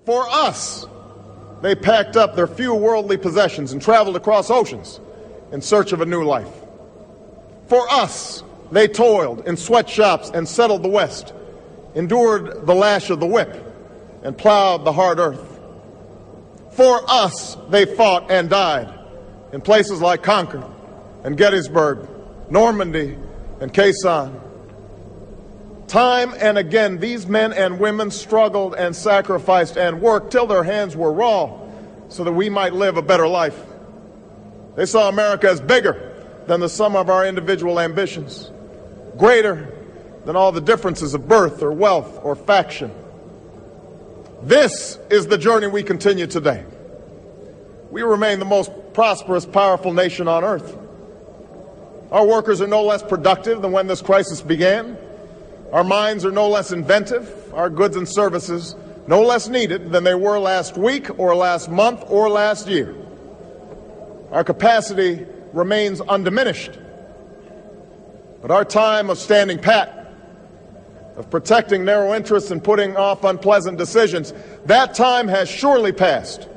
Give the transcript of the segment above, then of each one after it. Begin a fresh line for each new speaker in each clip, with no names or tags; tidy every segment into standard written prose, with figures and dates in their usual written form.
For us, they packed up their few worldly possessions and traveled across oceans in search of a new life. For us, they toiled in sweatshops and settled the West, endured the lash of the whip, and plowed the hard earth. For us, they fought and died in places like Concord and Gettysburg, Normandy and Quezon. Time and again, these men and women struggled and sacrificed and worked till their hands were raw so that we might live a better life. They saw America as bigger than the sum of our individual ambitions, greater than all the differences of birth or wealth or faction. This is the journey we continue today. We remain the most prosperous, powerful nation on earth. Our workers are no less productive than when this crisis began. Our minds are no less inventive, our goods and services no less needed than they were last week or last month or last year. Our capacity remains undiminished. But our time of standing pat, of protecting narrow interests and putting off unpleasant decisions, that time has surely passed.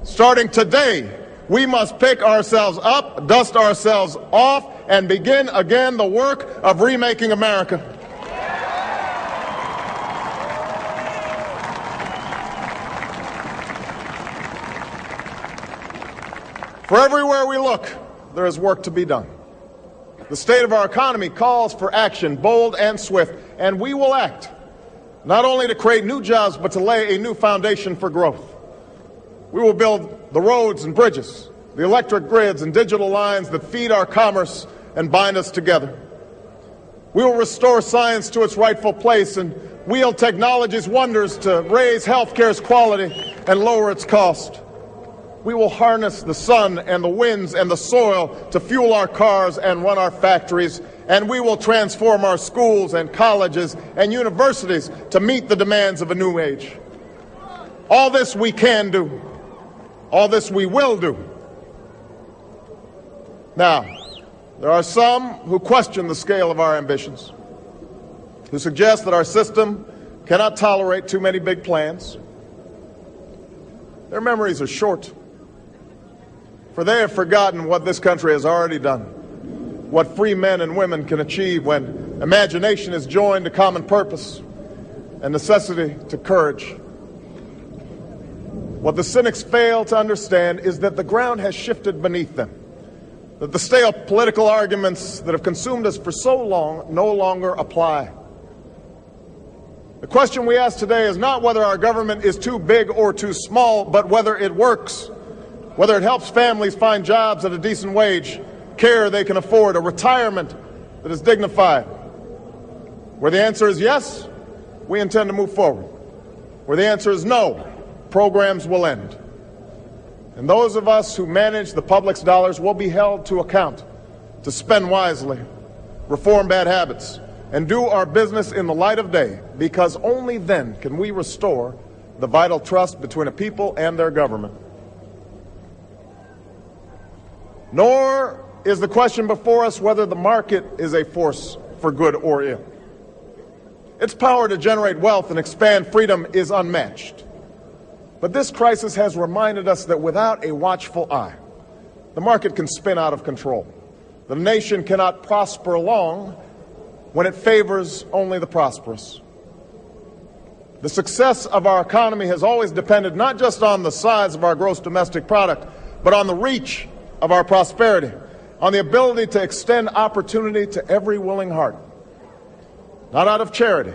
Starting today, we must pick ourselves up, dust ourselves off, and begin again the work of remaking America. For everywhere we look, there is work to be done. The state of our economy calls for action, bold and swift, and we will act, not only to create new jobs, but to lay a new foundation for growth. We will build the roads and bridges, the electric grids and digital lines that feed our commerce and bind us together. We will restore science to its rightful place and wield technology's wonders to raise healthcare's quality and lower its cost. We will harness the sun and the winds and the soil to fuel our cars and run our factories, and we will transform our schools and colleges and universities to meet the demands of a new age. All this we can do. All this we will do. Now, there are some who question the scale of our ambitions, who suggest that our system cannot tolerate too many big plans. Their memories are short, for they have forgotten what this country has already done, what free men and women can achieve when imagination is joined to common purpose and necessity to courage. What the cynics fail to understand is that the ground has shifted beneath them, that the stale political arguments that have consumed us for so long no longer apply. The question we ask today is not whether our government is too big or too small, but whether it works, whether it helps families find jobs at a decent wage, care they can afford, a retirement that is dignified. Where the answer is yes, we intend to move forward. Where the answer is no, programs will end. And those of us who manage the public's dollars will be held to account to spend wisely, reform bad habits, and do our business in the light of day, because only then can we restore the vital trust between a people and their government. Nor is the question before us whether the market is a force for good or ill. Its power to generate wealth and expand freedom is unmatched. But this crisis has reminded us that without a watchful eye, the market can spin out of control. The nation cannot prosper long when it favors only the prosperous. The success of our economy has always depended not just on the size of our gross domestic product, but on the reach of our prosperity, on the ability to extend opportunity to every willing heart, not out of charity,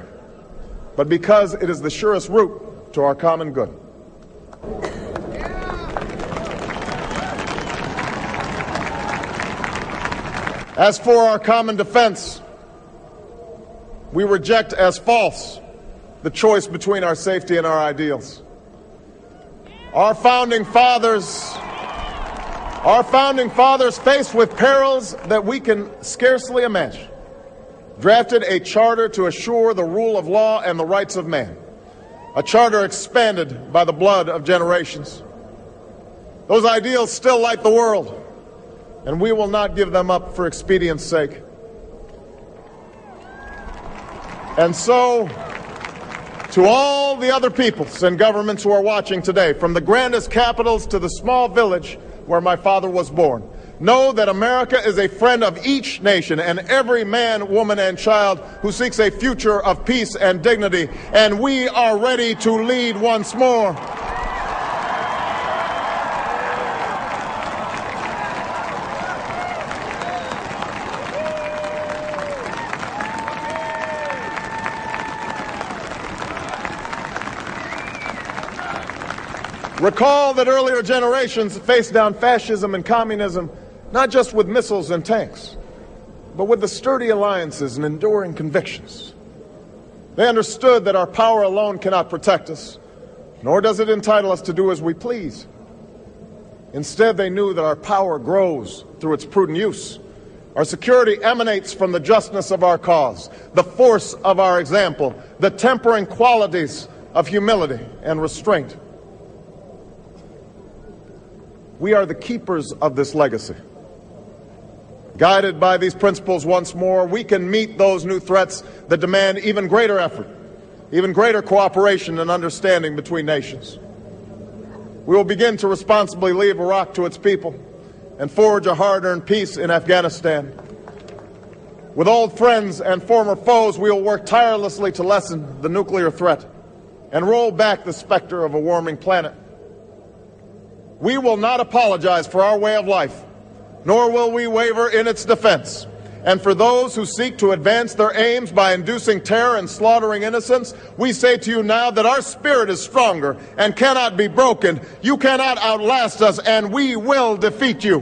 but because it is the surest route to our common good. As for our common defense, we reject as false the choice between our safety and our ideals. Our founding fathers, faced with perils that we can scarcely imagine, drafted a charter to assure the rule of law and the rights of man, a charter expanded by the blood of generations. Those ideals still light the world, and we will not give them up for expedience sake. And so, To all the other peoples and governments who are watching today, from the grandest capitals to the small village where my father was born, know that America is a friend of each nation and every man, woman, and child who seeks a future of peace and dignity, and we are ready to lead once more. Recall that earlier generations faced down fascism and communism not just with missiles and tanks, but with the sturdy alliances and enduring convictions. They understood that our power alone cannot protect us, nor does it entitle us to do as we please. Instead, they knew that our power grows through its prudent use. Our security emanates from the justness of our cause, the force of our example, the tempering qualities of humility and restraint. We are the keepers of this legacy. Guided by these principles once more, we can meet those new threats that demand even greater effort, even greater cooperation and understanding between nations. We will begin to responsibly leave Iraq to its people and forge a hard-earned peace in Afghanistan. With old friends and former foes, we will work tirelessly to lessen the nuclear threat and roll back the specter of a warming planet. We will not apologize for our way of life, nor will we waver in its defense. And for those who seek to advance their aims by inducing terror and slaughtering innocents, we say to you now that our spirit is stronger and cannot be broken. You cannot outlast us, and we will defeat you.